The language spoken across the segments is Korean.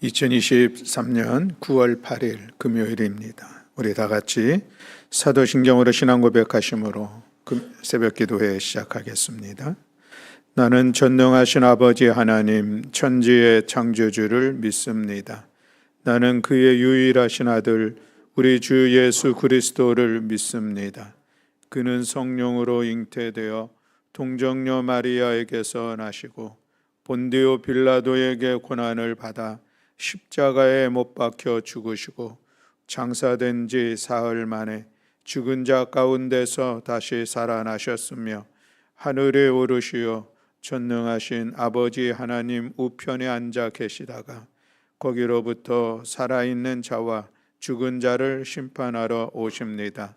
2023년 9월 8일 금요일입니다. 우리 다 같이 사도신경으로 신앙 고백하심으로 새벽 기도회 시작하겠습니다. 나는 전능하신 아버지 하나님 천지의 창조주를 믿습니다. 나는 그의 유일하신 아들 우리 주 예수 그리스도를 믿습니다. 그는 성령으로 잉태되어 동정녀 마리아에게서 나시고 본디오 빌라도에게 고난을 받아 십자가에 못 박혀 죽으시고 장사된 지 사흘 만에 죽은 자 가운데서 다시 살아나셨으며 하늘에 오르시어 전능하신 아버지 하나님 우편에 앉아 계시다가 거기로부터 살아있는 자와 죽은 자를 심판하러 오십니다.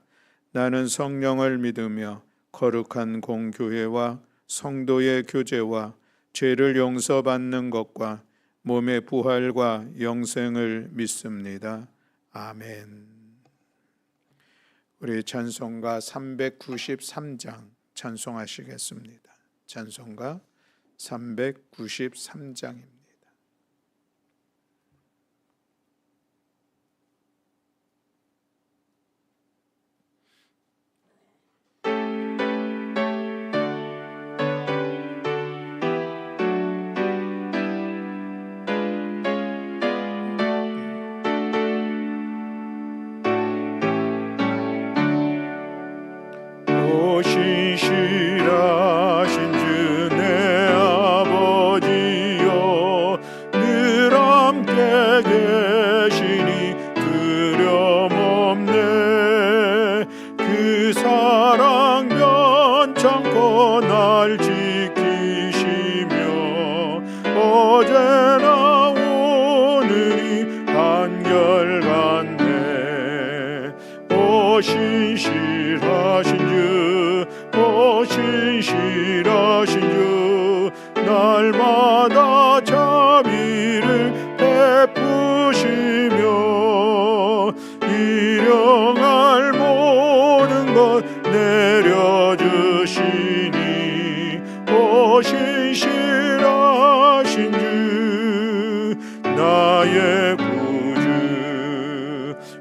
나는 성령을 믿으며 거룩한 공교회와 성도의 교제와 죄를 용서받는 것과 몸의 부활과 영생을 믿습니다. 아멘. 우리 찬송가 393장 찬송하시겠습니다. 찬송가 393장입니다. 신실하신 주 내 아버지여 늘 함께 계시니 두려움없네. 그 사랑 변찮고 날 지키시며 어제나 오늘이 한결같네. 오 신실하신 주, 오 신실하신 주, 날마다 자비를 베푸시며 일용할 모든 것 내려주시니 오 신실하신 주, 나의 구주.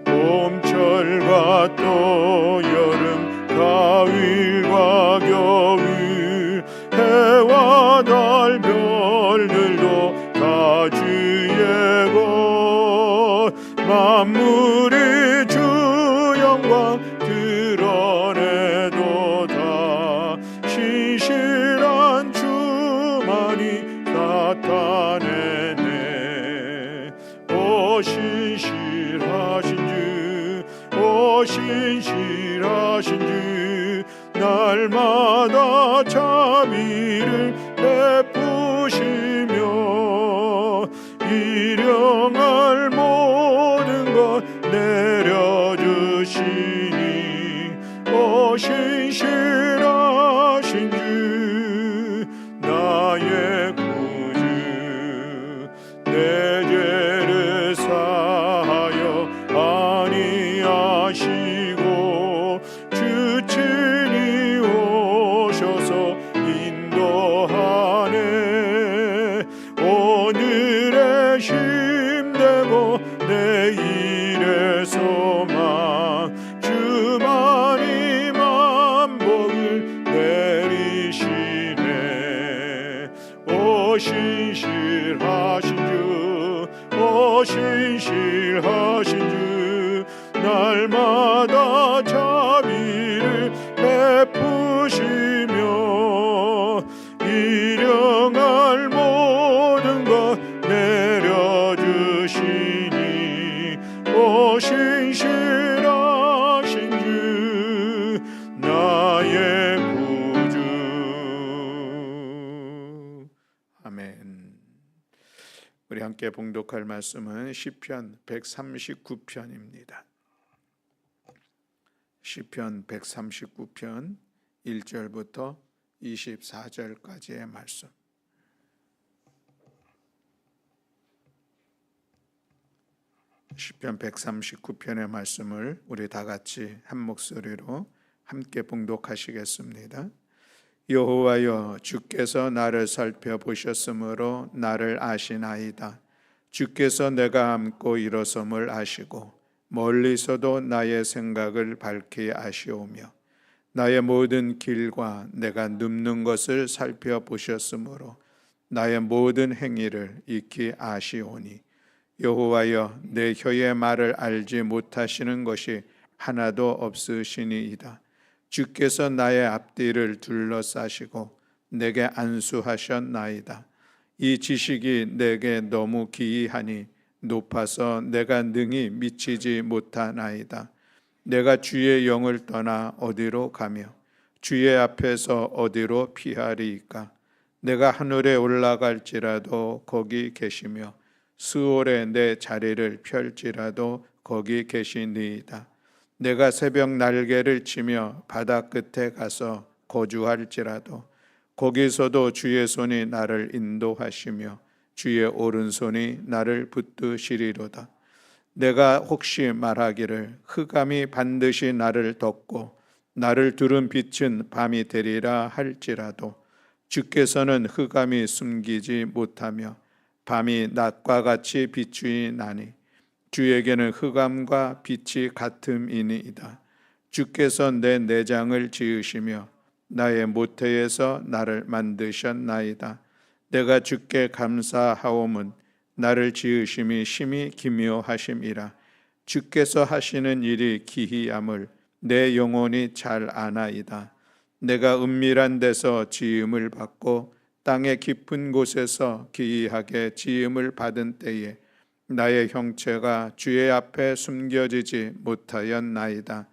봄철과 또 여름 가을과 겨울 해와 달 별들도 다 주의 것. 만물이 주 영광 드러내도다. 신실한 주만이 나타내네. 오 신실하신 주, 오 신실하신 주, 날마다 자비를 베푸시며 일용할 모든 것 내려주시니 오 신실하신 주, 나의 구주. 내 죄를 사하여 아니하시고 주 친히 오셔서 인도하네. 오늘의 힘내고 내일의 소망 주만이 만복을 내리시네. 오 신실하신 주, 오 신실하신 주, 날마다 자비를 베푸시며 일용할 모든 것 내려주시니 오 신실하신 주, 나의 구주. 아멘. 우리 함께 봉독할 말씀은 시편 139편입니다. 시편 139편 1절부터 24절까지의 말씀. 시편 139편의 말씀을 우리 다 같이 한 목소리로 함께 봉독하시겠습니다. 여호와여, 주께서 나를 살펴보셨으므로 나를 아시나이다. 주께서 내가 앉고 일어섬을 아시고 멀리서도 나의 생각을 밝히 아시오며 나의 모든 길과 내가 눕는 것을 살펴보셨으므로 나의 모든 행위를 익히 아시오니 여호와여 내 혀의 말을 알지 못하시는 것이 하나도 없으시니이다. 주께서 나의 앞뒤를 둘러싸시고 내게 안수하셨나이다. 이 지식이 내게 너무 기이하니 높아서 내가 능히 미치지 못하나이다. 내가 주의 영을 떠나 어디로 가며 주의 앞에서 어디로 피하리이까? 내가 하늘에 올라갈지라도 거기 계시며 수월에 내 자리를 펼지라도 거기 계시니이다. 내가 새벽 날개를 치며 바다 끝에 가서 거주할지라도 거기서도 주의 손이 나를 인도하시며 주의 오른손이 나를 붙드시리로다. 내가 혹시 말하기를 흑암이 반드시 나를 덮고 나를 두른 빛은 밤이 되리라 할지라도 주께서는 흑암이 숨기지 못하며 밤이 낮과 같이 비추이나니 주에게는 흑암과 빛이 같음이니이다. 주께서 내 내장을 지으시며 나의 모태에서 나를 만드셨나이다. 내가 주께 감사하오문 나를 지으심이 심히 기묘하심이라. 주께서 하시는 일이 기이함을 내 영혼이 잘 아나이다. 내가 은밀한 데서 지음을 받고 땅의 깊은 곳에서 기이하게 지음을 받은 때에 나의 형체가 주의 앞에 숨겨지지 못하였나이다.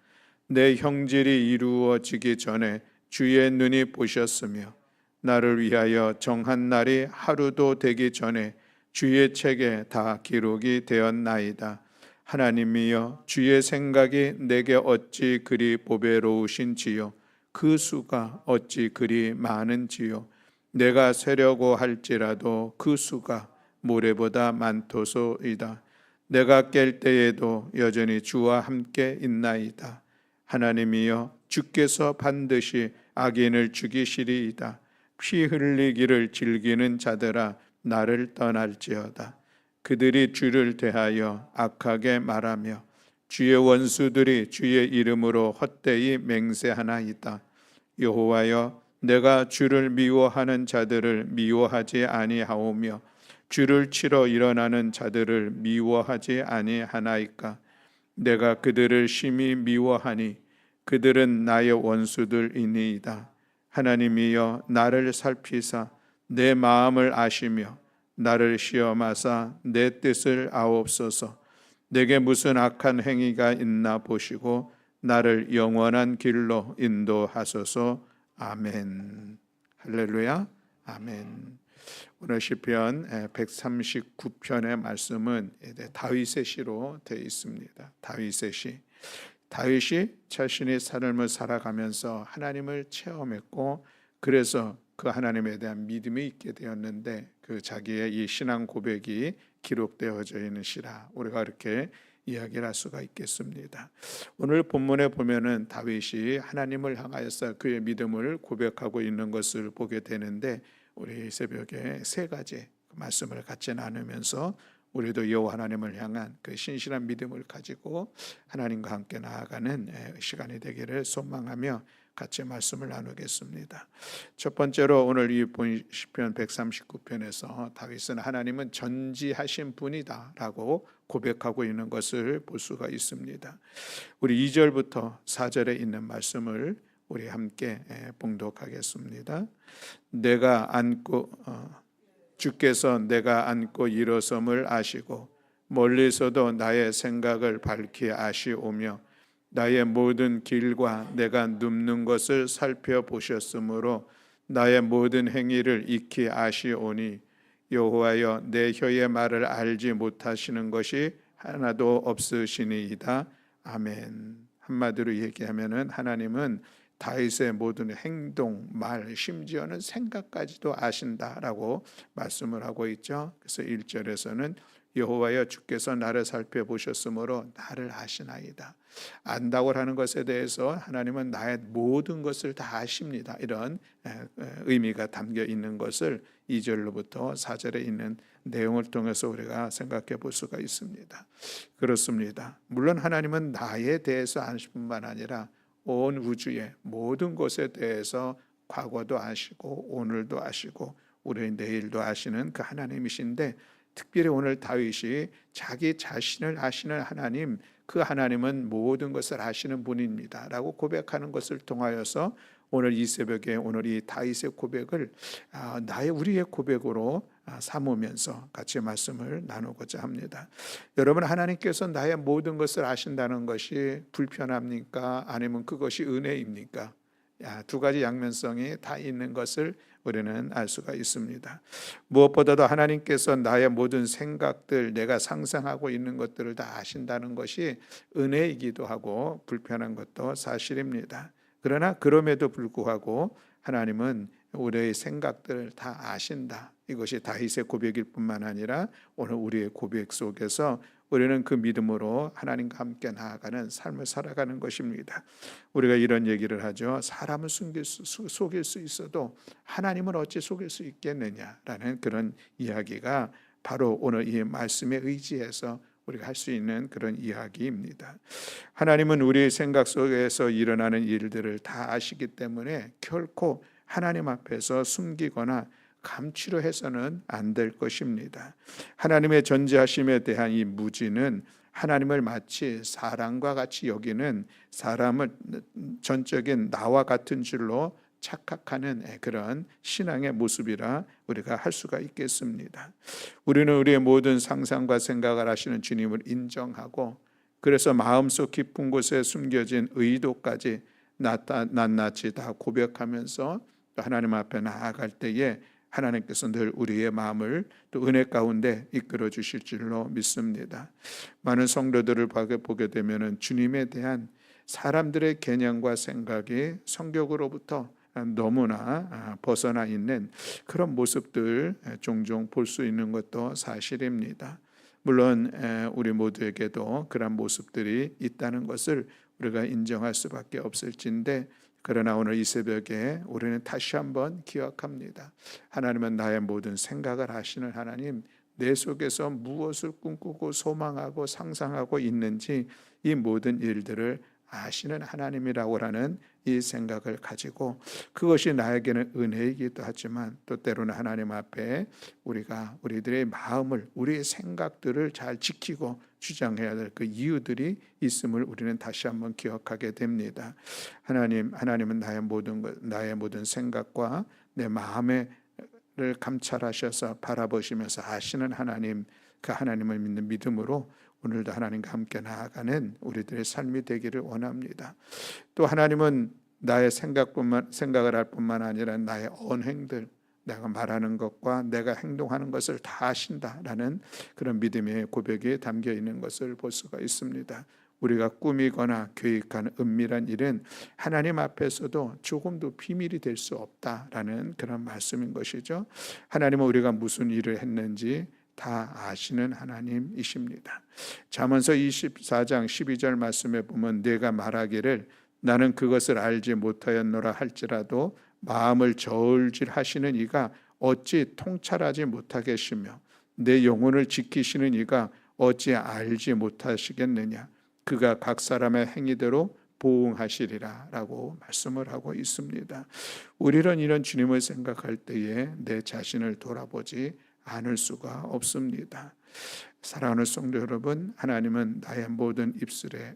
내 형질이 이루어지기 전에 주의 눈이 보셨으며 나를 위하여 정한 날이 하루도 되기 전에 주의 책에 다 기록이 되었나이다. 하나님이여 주의 생각이 내게 어찌 그리 보배로우신지요 그 수가 어찌 그리 많은지요 내가 세려고 할지라도 그 수가 모래보다 많도소이다. 내가 깰 때에도 여전히 주와 함께 있나이다. 하나님이여 주께서 반드시 악인을 죽이시리이다. 피 흘리기를 즐기는 자들아 나를 떠날지어다. 그들이 주를 대하여 악하게 말하며 주의 원수들이 주의 이름으로 헛되이 맹세하나이다. 여호와여 내가 주를 미워하는 자들을 미워하지 아니하오며 주를 치러 일어나는 자들을 미워하지 아니하나이까? 내가 그들을 심히 미워하니 그들은 나의 원수들이니이다. 하나님이여 나를 살피사 내 마음을 아시며 나를 시험하사 내 뜻을 아옵소서. 내게 무슨 악한 행위가 있나 보시고 나를 영원한 길로 인도하소서. 아멘. 할렐루야. 아멘. 오늘 시편 139편의 말씀은 다윗의 시로 되어 있습니다. 다윗이 자신의 삶을 살아가면서 하나님을 체험했고 그래서 그 하나님에 대한 믿음이 있게 되었는데 그 자기의 이 신앙 고백이 기록되어져 있는 시라 우리가 이렇게 이야기를 할 수가 있겠습니다. 오늘 본문에 보면은 다윗이 하나님을 향하여서 그의 믿음을 고백하고 있는 것을 보게 되는데 우리 새벽에 세 가지 말씀을 같이 나누면서 우리도 여호와 하나님을 향한 그 신실한 믿음을 가지고 하나님과 함께 나아가는 시간이 되기를 소망하며 같이 말씀을 나누겠습니다. 첫 번째로 오늘 이 시편 139편에서 다윗은 하나님은 전지하신 분이다라고 고백하고 있는 것을 볼 수가 있습니다. 우리 2절부터 4절에 있는 말씀을 우리 함께 봉독하겠습니다. 주께서 내가 앉고 일어섬을 아시고 멀리서도 나의 생각을 밝히 아시오며 나의 모든 길과 내가 눕는 것을 살펴보셨으므로 나의 모든 행위를 익히 아시오니 여호와여 내 혀의 말을 알지 못하시는 것이 하나도 없으시니이다. 아멘. 한마디로 얘기하면은 하나님은 다윗의 모든 행동, 말, 심지어는 생각까지도 아신다라고 말씀을 하고 있죠. 그래서 1절에서는 여호와여 주께서 나를 살펴보셨으므로 나를 아시나이다. 안다고 하는 것에 대해서 하나님은 나의 모든 것을 다 아십니다. 이런 의미가 담겨 있는 것을 2절로부터 4절에 있는 내용을 통해서 우리가 생각해 볼 수가 있습니다. 그렇습니다. 물론 하나님은 나에 대해서 아실 뿐만 아니라 온 우주의 모든 것에 대해서 과거도 아시고 오늘도 아시고 우리 내일도 아시는 그 하나님이신데, 특별히 오늘 다윗이 자기 자신을 아시는 하나님, 그 하나님은 모든 것을 아시는 분입니다 라고 고백하는 것을 통하여서 오늘 이 새벽에 오늘 이 다윗의 고백을 우리의 고백으로 삼으면서 같이 말씀을 나누고자 합니다. 여러분, 하나님께서 나의 모든 것을 아신다는 것이 불편합니까? 아니면 그것이 은혜입니까? 두 가지 양면성이 다 있는 것을 우리는 알 수가 있습니다. 무엇보다도 하나님께서 나의 모든 생각들, 내가 상상하고 있는 것들을 다 아신다는 것이 은혜이기도 하고 불편한 것도 사실입니다. 그러나 그럼에도 불구하고 하나님은 우리의 생각들을 다 아신다. 이것이 다윗의 고백일 뿐만 아니라 오늘 우리의 고백 속에서 우리는 그 믿음으로 하나님과 함께 나아가는 삶을 살아가는 것입니다. 우리가 이런 얘기를 하죠. 사람을 속일 수 있어도 하나님을 어찌 속일 수 있겠느냐라는 그런 이야기가 바로 오늘 이 말씀에 의지해서 우리가 할 수 있는 그런 이야기입니다. 하나님은 우리의 생각 속에서 일어나는 일들을 다 아시기 때문에 결코 하나님 앞에서 숨기거나 감추려 해서는 안 될 것입니다. 하나님의 전지하심에 대한 이 무지는 하나님을 마치 사람과 같이 여기는, 사람을 전적인 나와 같은 줄로 착각하는 그런 신앙의 모습이라 우리가 할 수가 있겠습니다. 우리는 우리의 모든 상상과 생각을 하시는 주님을 인정하고, 그래서 마음속 깊은 곳에 숨겨진 의도까지 낱낱이 다 고백하면서 하나님 앞에 나아갈 때에 하나님께서 늘 우리의 마음을 또 은혜 가운데 이끌어 주실 줄로 믿습니다. 많은 성도들을 보게 되면 주님에 대한 사람들의 개념과 생각이 성격으로부터 너무나 벗어나 있는 그런 모습들 종종 볼 수 있는 것도 사실입니다. 물론 우리 모두에게도 그런 모습들이 있다는 것을 우리가 인정할 수밖에 없을진데, 그러나 오늘 이 새벽에 우리는 다시 한번 기억합니다. 하나님은 나의 모든 생각을 아시는 하나님, 내 속에서 무엇을 꿈꾸고 소망하고 상상하고 있는지 이 모든 일들을 아시는 하나님이라고 하는 이 생각을 가지고, 그것이 나에게는 은혜이기도 하지만 또 때로는 하나님 앞에 우리가 우리들의 마음을, 우리의 생각들을 잘 지키고 주장해야 될 그 이유들이 있음을 우리는 다시 한번 기억하게 됩니다. 하나님은 나의 모든 생각과 내 마음을 감찰하셔서 바라보시면서 아시는 하나님, 그 하나님을 믿는 믿음으로 오늘도 하나님과 함께 나아가는 우리들의 삶이 되기를 원합니다. 또 하나님은 나의 생각을 할 뿐만 아니라 나의 언행들, 내가 말하는 것과 내가 행동하는 것을 다 아신다라는 그런 믿음의 고백이 담겨 있는 것을 볼 수가 있습니다. 우리가 꾸미거나 계획한 은밀한 일은 하나님 앞에서도 조금도 비밀이 될 수 없다라는 그런 말씀인 것이죠. 하나님은 우리가 무슨 일을 했는지 다 아시는 하나님이십니다. 잠언서 24장 12절 말씀에 보면 내가 말하기를 나는 그것을 알지 못하였노라 할지라도 마음을 저울질하시는 이가 어찌 통찰하지 못하겠으며 내 영혼을 지키시는 이가 어찌 알지 못하시겠느냐. 그가 각 사람의 행위대로 보응하시리라 라고 말씀을 하고 있습니다. 우리는 이런 주님을 생각할 때에 내 자신을 돌아보지 않을 수가 없습니다. 사랑하는 성도 여러분, 하나님은 나의 모든 입술의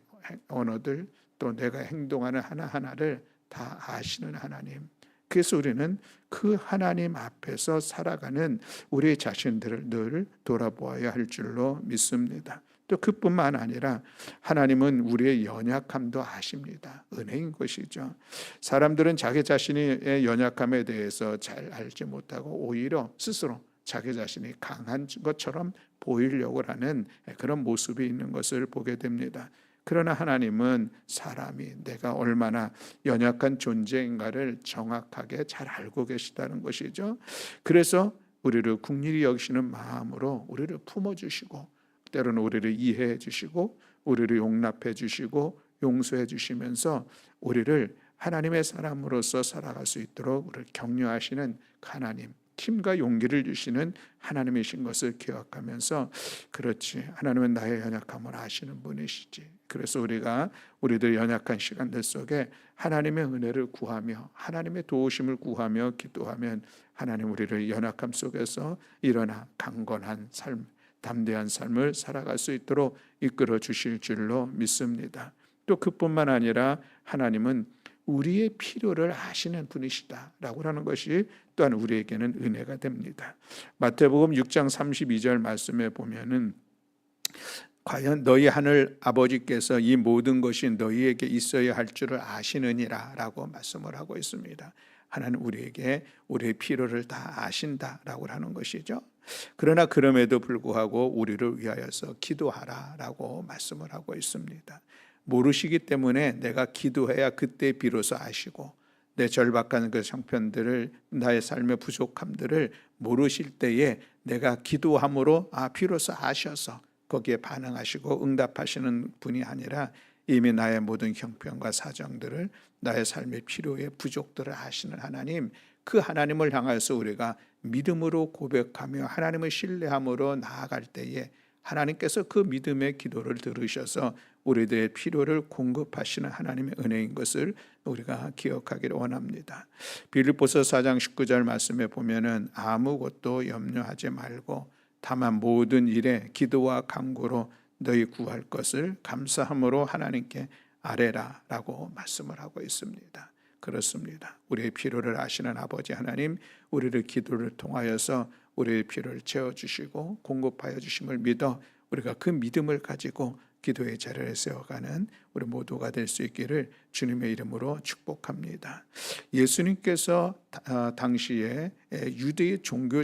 언어들, 또 내가 행동하는 하나하나를 다 아시는 하나님. 그래서 우리는 그 하나님 앞에서 살아가는 우리 자신들을 늘 돌아보아야 할 줄로 믿습니다. 또 그뿐만 아니라 하나님은 우리의 연약함도 아십니다. 은혜인 것이죠. 사람들은 자기 자신의 연약함에 대해서 잘 알지 못하고 오히려 스스로 자기 자신이 강한 것처럼 보이려고 하는 그런 모습이 있는 것을 보게 됩니다. 그러나 하나님은 사람이 내가 얼마나 연약한 존재인가를 정확하게 잘 알고 계시다는 것이죠. 그래서 우리를 긍휼히 여기시는 마음으로 우리를 품어주시고 때로는 우리를 이해해 주시고 우리를 용납해 주시고 용서해 주시면서 우리를 하나님의 사람으로서 살아갈 수 있도록 우리를 격려하시는 하나님, 힘과 용기를 주시는 하나님이신 것을 기억하면서 그렇지, 하나님은 나의 연약함을 아시는 분이시지. 그래서 우리가 우리들 연약한 시간들 속에 하나님의 은혜를 구하며 하나님의 도우심을 구하며 기도하면 하나님 우리를 연약함 속에서 일어나 강건한 삶, 담대한 삶을 살아갈 수 있도록 이끌어 주실 줄로 믿습니다. 또 그뿐만 아니라 하나님은 우리의 필요를 아시는 분이시다라고 하는 것이 또한 우리에게는 은혜가 됩니다. 마태복음 6장 32절 말씀에 보면은 과연 너희 하늘 아버지께서 이 모든 것이 너희에게 있어야 할 줄을 아시느니라 라고 말씀을 하고 있습니다. 하나님 우리에게 우리의 필요를 다 아신다라고 하는 것이죠. 그러나 그럼에도 불구하고 우리를 위하여서 기도하라 라고 말씀을 하고 있습니다. 모르시기 때문에 내가 기도해야 그때 비로소 아시고 내 절박한 그 형편들을, 나의 삶의 부족함들을 모르실 때에 내가 기도함으로 비로소 아셔서 거기에 반응하시고 응답하시는 분이 아니라 이미 나의 모든 형편과 사정들을, 나의 삶의 필요의 부족들을 아시는 하나님, 그 하나님을 향해서 우리가 믿음으로 고백하며 하나님을 신뢰함으로 나아갈 때에 하나님께서 그 믿음의 기도를 들으셔서 우리들의 필요를 공급하시는 하나님의 은혜인 것을 우리가 기억하기를 원합니다. 빌립보서 4장 19절 말씀에 보면은 아무것도 염려하지 말고 다만 모든 일에 기도와 간구로 너희 구할 것을 감사함으로 하나님께 아뢰라 라고 말씀을 하고 있습니다. 그렇습니다. 우리의 필요를 아시는 아버지 하나님, 우리를 기도를 통하여서 우리의 필요를 채워주시고 공급하여 주심을 믿어 우리가 그 믿음을 가지고 기도의 자리를 세워가는 우리 모두가 될 수 있기를 주님의 이름으로 축복합니다. 예수님께서 당시에 유대의 종교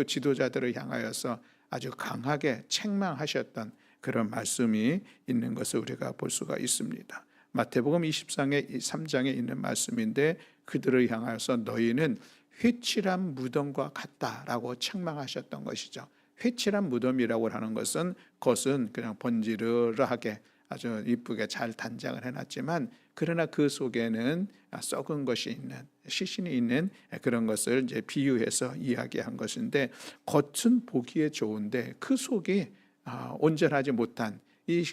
지도자들을 향하여서 아주 강하게 책망하셨던 그런 말씀이 있는 것을 우리가 볼 수가 있습니다. 마태복음 23장에 있는 말씀인데 그들을 향하여서 너희는 회칠한 무덤과 같다라고 책망하셨던 것이죠. 회칠한 무덤이라고 하는 것은 겉은 그냥 번지르르하게 아주 이쁘게 잘 단장을 해놨지만 그러나 그 속에는 썩은 것이 있는, 시신이 있는 그런 것을 이제 비유해서 이야기한 것인데, 겉은 보기에 좋은데 그 속이 온전하지 못한 이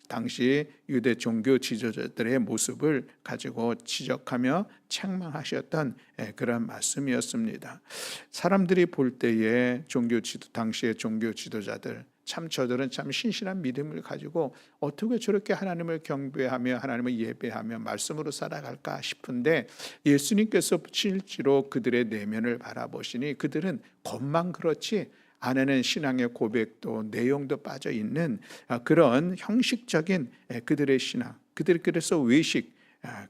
당시 유대 종교 지도자들의 모습을 가지고 지적하며 책망하셨던 그런 말씀이었습니다. 사람들이 볼 때에 당시의 종교 지도자들, 참 저들은 참 신실한 믿음을 가지고 어떻게 저렇게 하나님을 경배하며 하나님을 예배하며 말씀으로 살아갈까 싶은데, 예수님께서 실제로 그들의 내면을 바라보시니 그들은 겉만 그렇지 안에는 신앙의 고백도 내용도 빠져 있는 그런 형식적인 그들의 신앙, 그래서 외식,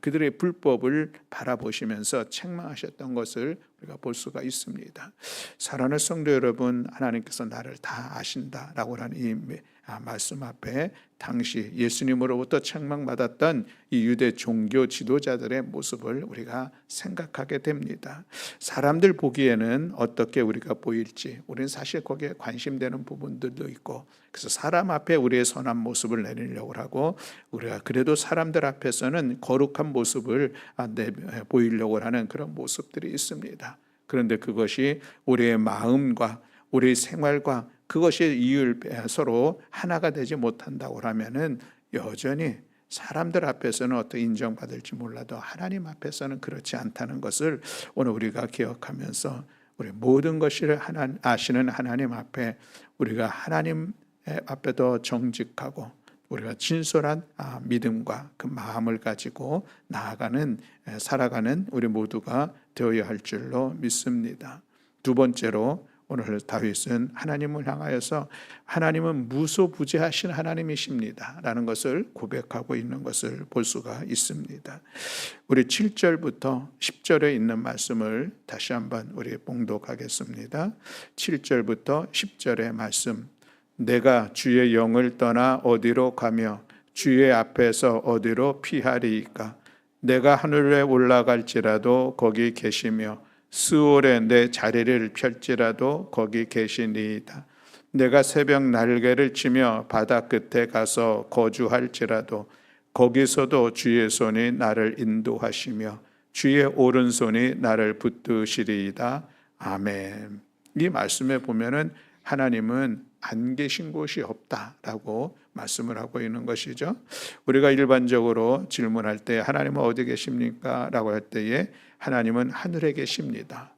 그들의 불법을 바라보시면서 책망하셨던 것을 우리가 볼 수가 있습니다. 사랑하는 성도 여러분, 하나님께서 나를 다 아신다라고 하는 이 말씀 앞에 당시 예수님으로부터 책망받았던 이 유대 종교 지도자들의 모습을 우리가 생각하게 됩니다. 사람들 보기에는 어떻게 우리가 보일지 우리는 사실 거기에 관심되는 부분들도 있고, 그래서 사람 앞에 우리의 선한 모습을 내리려고 하고 우리가 그래도 사람들 앞에서는 거룩한 모습을 보이려고 하는 그런 모습들이 있습니다. 그런데 그것이 우리의 마음과 우리의 생활과 그것이 서로 하나가 되지 못한다고 하면은 여전히 사람들 앞에서는 어떻게 인정받을지 몰라도 하나님 앞에서는 그렇지 않다는 것을 오늘 우리가 기억하면서 우리 모든 것을 아시는 하나님 앞에 우리가 하나님 앞에 더 정직하고 우리가 진솔한 믿음과 그 마음을 가지고 살아가는 우리 모두가 되어야 할 줄로 믿습니다. 두 번째로 오늘 다윗은 하나님을 향하여서 하나님은 무소부재하신 하나님이십니다 라는 것을 고백하고 있는 것을 볼 수가 있습니다. 우리 7절부터 10절에 있는 말씀을 다시 한번 우리 봉독하겠습니다. 7절부터 10절의 말씀. 내가 주의 영을 떠나 어디로 가며 주의 앞에서 어디로 피하리이까? 내가 하늘에 올라갈지라도 거기 계시며 스올에 내 자리를 펼지라도 거기 계시니이다. 내가 새벽 날개를 치며 바다 끝에 가서 거주할지라도 거기서도 주의 손이 나를 인도하시며 주의 오른손이 나를 붙드시리이다. 아멘. 이 말씀에 보면은 하나님은 안 계신 곳이 없다라고 말씀을 하고 있는 것이죠. 우리가 일반적으로 질문할 때 하나님은 어디 계십니까? 라고 할 때에 하나님은 하늘에 계십니다.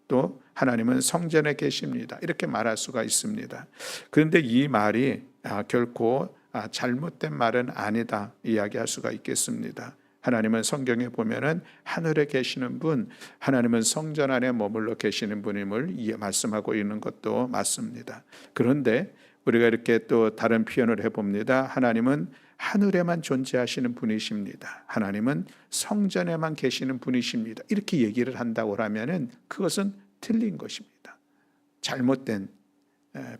또 하나님은 성전에 계십니다. 이렇게 말할 수가 있습니다. 그런데 이 말이 결코 잘못된 말은 아니다 이야기할 수가 있겠습니다. 하나님은 성경에 보면은 하늘에 계시는 분, 하나님은 성전 안에 머물러 계시는 분임을 말씀하고 있는 것도 맞습니다. 그런데 우리가 이렇게 또 다른 표현을 해봅니다. 하나님은 하늘에만 존재하시는 분이십니다. 하나님은 성전에만 계시는 분이십니다. 이렇게 얘기를 한다고 하면은 그것은 틀린 것입니다. 잘못된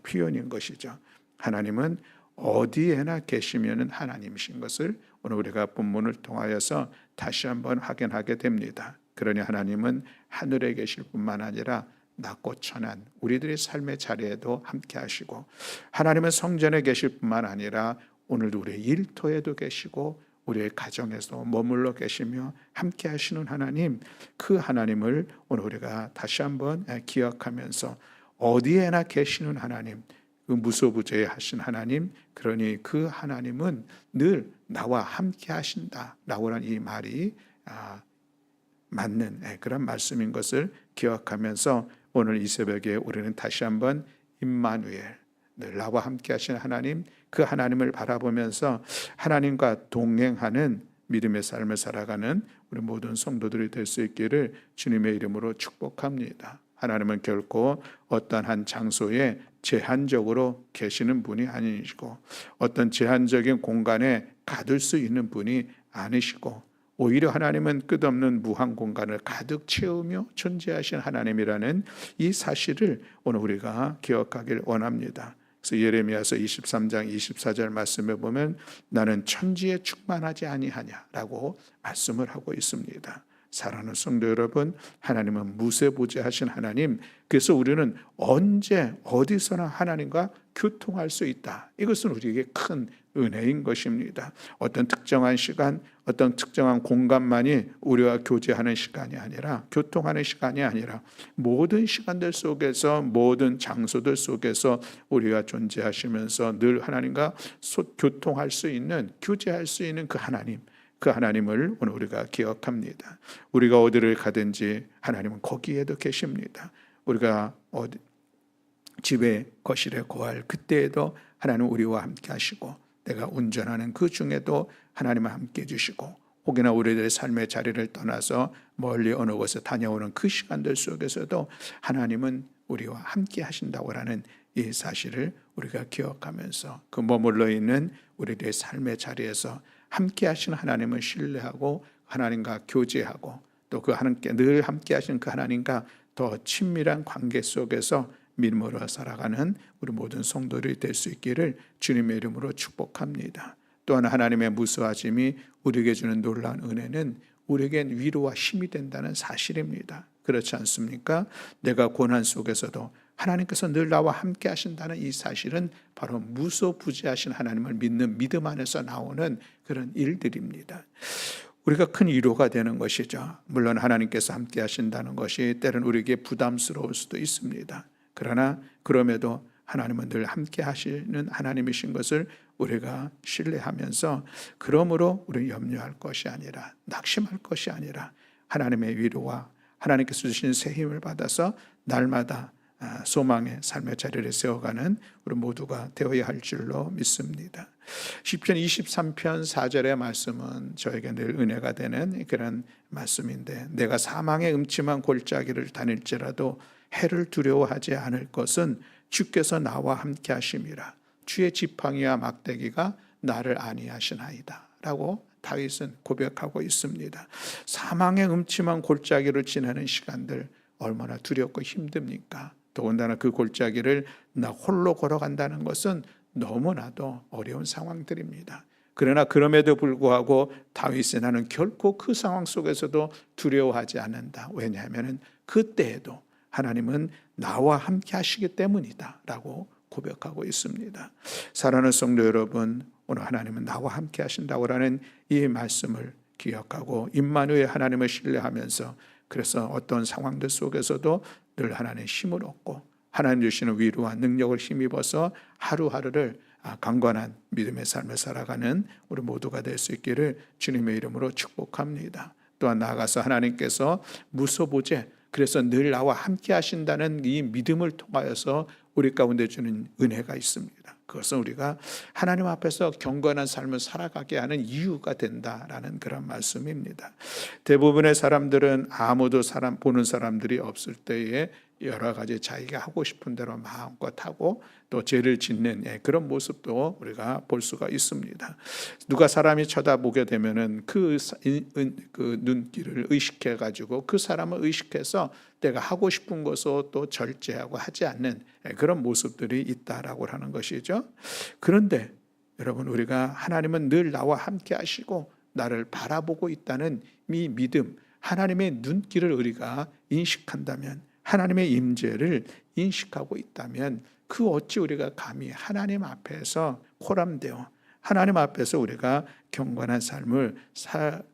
표현인 것이죠. 하나님은 어디에나 계시면은 하나님이신 것을 오늘 우리가 본문을 통하여서 다시 한번 확인하게 됩니다. 그러니 하나님은 하늘에 계실 뿐만 아니라 낮고 천한 우리들의 삶의 자리에도 함께 하시고, 하나님은 성전에 계실 뿐만 아니라 오늘도 우리의 일터에도 계시고 우리의 가정에서 머물러 계시며 함께 하시는 하나님, 그 하나님을 오늘 우리가 다시 한번 기억하면서 어디에나 계시는 하나님, 그 무소부재에 하신 하나님, 그러니 그 하나님은 늘 나와 함께 하신다라고 하는 이 말이 맞는 그런 말씀인 것을 기억하면서 오늘 이 새벽에 우리는 다시 한번 임마누엘, 늘 나와 함께 하신 하나님, 그 하나님을 바라보면서 하나님과 동행하는 믿음의 삶을 살아가는 우리 모든 성도들이 될 수 있기를 주님의 이름으로 축복합니다. 하나님은 결코 어떤 한 장소에 제한적으로 계시는 분이 아니시고 어떤 제한적인 공간에 가둘 수 있는 분이 아니시고, 오히려 하나님은 끝없는 무한 공간을 가득 채우며 존재하신 하나님이라는 이 사실을 오늘 우리가 기억하길 원합니다. 그래서 예레미야서 23장 24절 말씀에 보면 나는 천지에 충만하지 아니하냐라고 말씀을 하고 있습니다. 사랑하는 성도 여러분, 하나님은 무세부재하신 하나님, 그래서 우리는 언제 어디서나 하나님과 교통할 수 있다. 이것은 우리에게 큰 은혜인 것입니다. 어떤 특정한 시간, 어떤 특정한 공간만이 우리와 교제하는 시간이 아니라, 교통하는 시간이 아니라 모든 시간들 속에서, 모든 장소들 속에서 우리가 존재하시면서 늘 하나님과 교통할 수 있는, 교제할 수 있는 그 하나님, 그 하나님을 오늘 우리가 기억합니다. 우리가 어디를 가든지 하나님은 거기에도 계십니다. 우리가 집에 거실에 거할 그때에도 하나님은 우리와 함께 하시고, 내가 운전하는 그 중에도 하나님은 함께 해주시고, 혹여나 우리들의 삶의 자리를 떠나서 멀리 어느 곳에 다녀오는 그 시간들 속에서도 하나님은 우리와 함께 하신다고 하는 이 사실을 우리가 기억하면서 그 머물러 있는 우리들의 삶의 자리에서 함께 하시는 하나님을 신뢰하고 하나님과 교제하고, 또 그 하나님께 늘 함께 하시는 그 하나님과 더 친밀한 관계 속에서 믿음으로 살아가는 우리 모든 성도들이 될 수 있기를 주님의 이름으로 축복합니다. 또한 하나님의 무수하심이 우리에게 주는 놀라운 은혜는 우리에겐 위로와 힘이 된다는 사실입니다. 그렇지 않습니까? 내가 고난 속에서도 하나님께서 늘 나와 함께 하신다는 이 사실은 바로 무소부재하신 하나님을 믿는 믿음 안에서 나오는 그런 일들입니다. 우리가 큰 위로가 되는 것이죠. 물론 하나님께서 함께 하신다는 것이 때로는 우리에게 부담스러울 수도 있습니다. 그러나 그럼에도 하나님은 늘 함께 하시는 하나님이신 것을 우리가 신뢰하면서, 그러므로 우리는 염려할 것이 아니라, 낙심할 것이 아니라 하나님의 위로와 하나님께서 주신 새 힘을 받아서 날마다 소망의 삶의 자리를 세워가는 우리 모두가 되어야 할 줄로 믿습니다. 시편 23편 4절의 말씀은 저에게 늘 은혜가 되는 그런 말씀인데, 내가 사망의 음침한 골짜기를 다닐지라도 해를 두려워하지 않을 것은 주께서 나와 함께 하심이라. 주의 지팡이와 막대기가 나를 안위하시나이다 라고 다윗은 고백하고 있습니다. 사망의 음침한 골짜기를 지나는 시간들 얼마나 두렵고 힘듭니까? 더군다나 그 골짜기를 나 홀로 걸어간다는 것은 너무나도 어려운 상황들입니다. 그러나 그럼에도 불구하고 다윗은 나는 결코 그 상황 속에서도 두려워하지 않는다. 왜냐하면 그때에도 하나님은 나와 함께 하시기 때문이다 라고 고백하고 있습니다. 사랑하는 성도 여러분, 오늘 하나님은 나와 함께 하신다고 하는 이 말씀을 기억하고 임마누엘 하나님을 신뢰하면서, 그래서 어떤 상황들 속에서도 늘 하나님의 힘을 얻고 하나님 주시는 위로와 능력을 힘입어서 하루하루를 강건한 믿음의 삶을 살아가는 우리 모두가 될 수 있기를 주님의 이름으로 축복합니다. 또한 나아가서 하나님께서 무소부재, 그래서 늘 나와 함께 하신다는 이 믿음을 통하여서 우리 가운데 주는 은혜가 있습니다. 그것은 우리가 하나님 앞에서 경건한 삶을 살아가게 하는 이유가 된다라는 그런 말씀입니다. 대부분의 사람들은 아무도 보는 사람들이 없을 때에 여러 가지 자기가 하고 싶은 대로 마음껏 하고 또 죄를 짓는 그런 모습도 우리가 볼 수가 있습니다. 누가 사람이 쳐다보게 되면은 그 눈길을 의식해 가지고 그 사람을 의식해서 내가 하고 싶은 것을 또 절제하고 하지 않는 그런 모습들이 있다라고 하는 것이죠. 그런데 여러분, 우리가 하나님은 늘 나와 함께 하시고 나를 바라보고 있다는 이 믿음, 하나님의 눈길을 우리가 인식한다면, 하나님의 임재를 인식하고 있다면, 그 어찌 우리가 감히 하나님 앞에서 코람되어 하나님 앞에서 우리가 경건한 삶을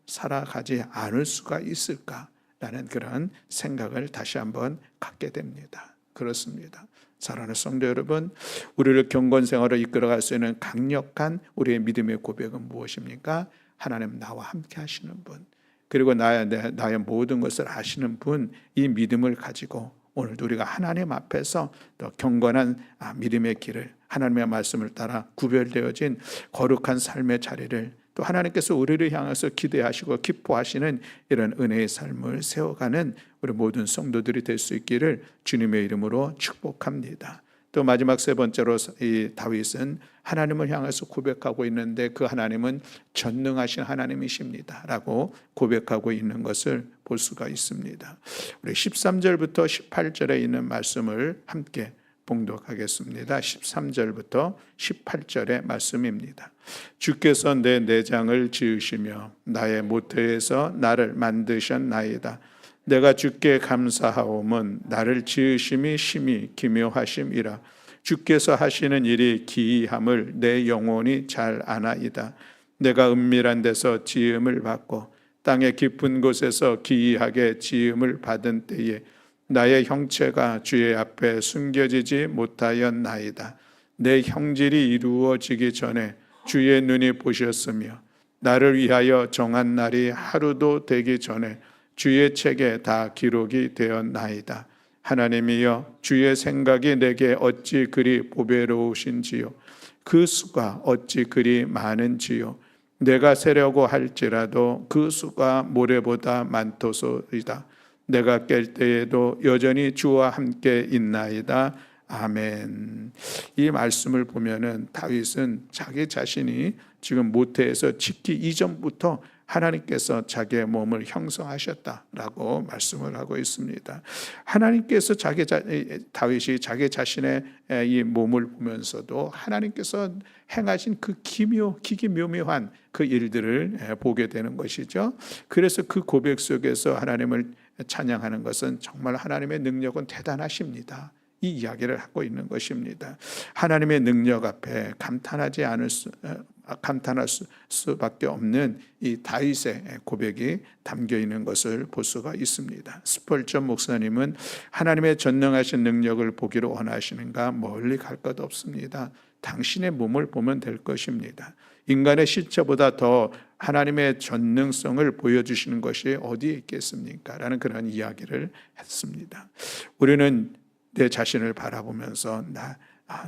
살아가지 않을 수가 있을까라는 그런 생각을 다시 한번 갖게 됩니다. 그렇습니다. 사랑하는 성도 여러분, 우리를 경건 생활을 이끌어갈 수 있는 강력한 우리의 믿음의 고백은 무엇입니까? 하나님 나와 함께 하시는 분, 그리고 나의 모든 것을 아시는 분, 이 믿음을 가지고 오늘도 우리가 하나님 앞에서 더 경건한 믿음의 길을, 하나님의 말씀을 따라 구별되어진 거룩한 삶의 자리를, 또 하나님께서 우리를 향해서 기대하시고 기뻐하시는 이런 은혜의 삶을 세워가는 우리 모든 성도들이 될 수 있기를 주님의 이름으로 축복합니다. 또 마지막 세 번째로 이 다윗은 하나님을 향해서 고백하고 있는데, 그 하나님은 전능하신 하나님이십니다 라고 고백하고 있는 것을 볼 수가 있습니다. 우리 13절부터 18절에 있는 말씀을 함께 봉독하겠습니다. 13절부터 18절의 말씀입니다. 주께서 내 내장을 지으시며 나의 모태에서 나를 만드셨나이다. 내가 주께 감사하옴은 나를 지으심이 심히 기묘하심이라. 주께서 하시는 일이 기이함을 내 영혼이 잘 아나이다. 내가 은밀한 데서 지음을 받고 땅의 깊은 곳에서 기이하게 지음을 받은 때에 나의 형체가 주의 앞에 숨겨지지 못하였나이다. 내 형질이 이루어지기 전에 주의 눈이 보셨으며 나를 위하여 정한 날이 하루도 되기 전에 주의 책에 다 기록이 되었나이다. 하나님이여, 주의 생각이 내게 어찌 그리 보배로우신지요. 그 수가 어찌 그리 많은지요. 내가 세려고 할지라도 그 수가 모래보다 많도소이다. 내가 깰 때에도 여전히 주와 함께 있나이다. 아멘. 이 말씀을 보면은 다윗은 자기 자신이 지금 모태에서 짓기 이전부터 하나님께서 자기의 몸을 형성하셨다라고 말씀을 하고 있습니다. 하나님께서 다윗이 자기 자신의 이 몸을 보면서도 하나님께서 행하신 그 기기묘묘한 그 일들을 보게 되는 것이죠. 그래서 그 고백 속에서 하나님을 찬양하는 것은 정말 하나님의 능력은 대단하십니다, 이 이야기를 하고 있는 것입니다. 하나님의 능력 앞에 감탄할 수밖에 없는 이 다윗의 고백이 담겨 있는 것을 볼 수가 있습니다. 스펄전 목사님은 하나님의 전능하신 능력을 보기를 원하시는가? 멀리 갈 것 없습니다. 당신의 몸을 보면 될 것입니다. 인간의 실체보다 더 하나님의 전능성을 보여주시는 것이 어디에 있겠습니까? 라는 그런 이야기를 했습니다. 우리는 내 자신을 바라보면서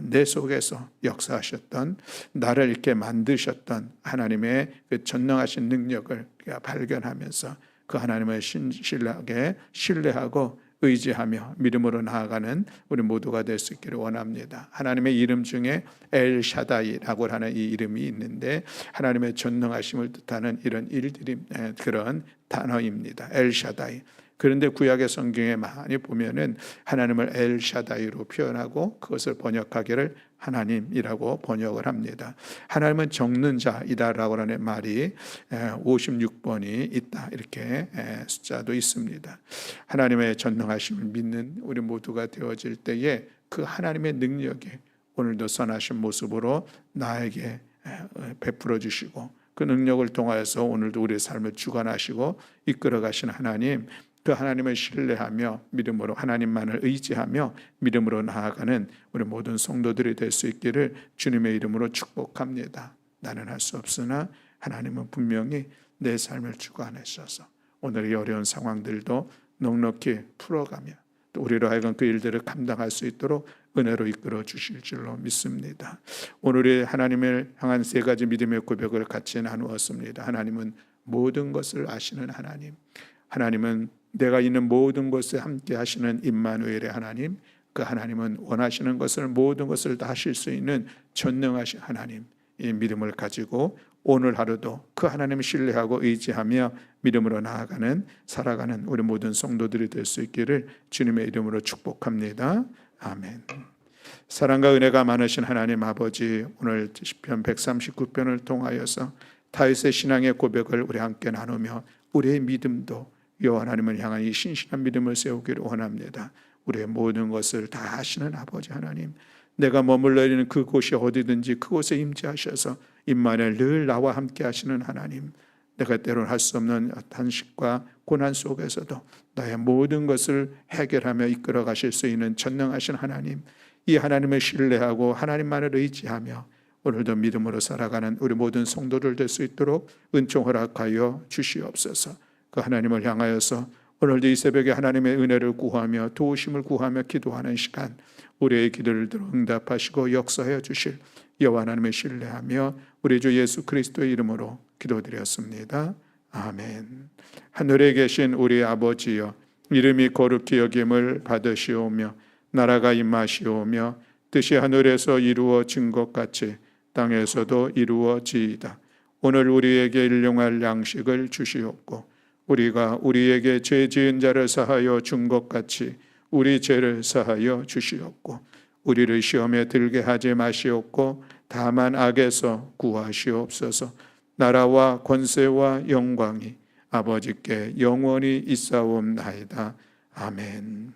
내 속에서 역사하셨던, 나를 이렇게 만드셨던 하나님의 그 전능하신 능력을 발견하면서 그 하나님을 신실하게 신뢰하고 의지하며 믿음으로 나아가는 우리 모두가 될 수 있기를 원합니다. 하나님의 이름 중에 엘샤다이라고 하는 이 이름이 있는데, 하나님의 전능하심을 뜻하는 이런 일들이 그런 단어입니다. 엘샤다이. 그런데 구약의 성경에 많이 보면은 하나님을 엘샤다이로 표현하고 그것을 번역하기를 하나님이라고 번역을 합니다. 하나님은 적는 자이다라고 하는 말이 56번이 있다, 이렇게 숫자도 있습니다. 하나님의 전능하심을 믿는 우리 모두가 되어질 때에 그 하나님의 능력이 오늘도 선하신 모습으로 나에게 베풀어 주시고, 그 능력을 통하여서 오늘도 우리의 삶을 주관하시고 이끌어 가신 하나님, 그 하나님을 신뢰하며 믿음으로 하나님만을 의지하며 믿음으로 나아가는 우리 모든 성도들이 될 수 있기를 주님의 이름으로 축복합니다. 나는 할 수 없으나 하나님은 분명히 내 삶을 주관하셔서 오늘의 어려운 상황들도 넉넉히 풀어가며 또 우리로 하여금 그 일들을 감당할 수 있도록 은혜로 이끌어 주실 줄로 믿습니다. 오늘의 하나님을 향한 세 가지 믿음의 고백을 같이 나누었습니다. 하나님은 모든 것을 아시는 하나님, 하나님은 내가 있는 모든 곳에 함께 하시는 임마누엘의 하나님, 그 하나님은 원하시는 것을 모든 것을 다 하실 수 있는 전능하신 하나님, 이 믿음을 가지고 오늘 하루도 그 하나님을 신뢰하고 의지하며 믿음으로 나아가는 살아가는 우리 모든 성도들이 될 수 있기를 주님의 이름으로 축복합니다. 아멘. 사랑과 은혜가 많으신 하나님 아버지, 오늘 시편 139편을 통하여서 다윗의 신앙의 고백을 우리 함께 나누며 우리의 믿음도 여호와 하나님을 향한 이 신실한 믿음을 세우기를 원합니다. 우리의 모든 것을 다 하시는 아버지 하나님, 내가 머물러 있는 그곳이 어디든지 그곳에 임재하셔서 임마누엘 늘 나와 함께 하시는 하나님, 내가 때로는 할 수 없는 단식과 고난 속에서도 나의 모든 것을 해결하며 이끌어 가실 수 있는 전능하신 하나님, 이 하나님을 신뢰하고 하나님만을 의지하며 오늘도 믿음으로 살아가는 우리 모든 성도들 될 수 있도록 은총 허락하여 주시옵소서. 그 하나님을 향하여서 오늘도 이 새벽에 하나님의 은혜를 구하며 도우심을 구하며 기도하는 시간, 우리의 기도를 들어 응답하시고 역사하여 주실 여호와 하나님을 신뢰하며 우리 주 예수 그리스도의 이름으로 기도드렸습니다. 아멘. 하늘에 계신 우리 아버지여, 이름이 거룩히 여김을 받으시오며 나라가 임하시오며 뜻이 하늘에서 이루어진 것 같이 땅에서도 이루어지이다. 오늘 우리에게 일용할 양식을 주시옵고 우리가 우리에게 죄 지은 자를 사하여 준 것 같이 우리 죄를 사하여 주시옵고 우리를 시험에 들게 하지 마시옵고 다만 악에서 구하시옵소서. 나라와 권세와 영광이 아버지께 영원히 있사옵나이다. 아멘.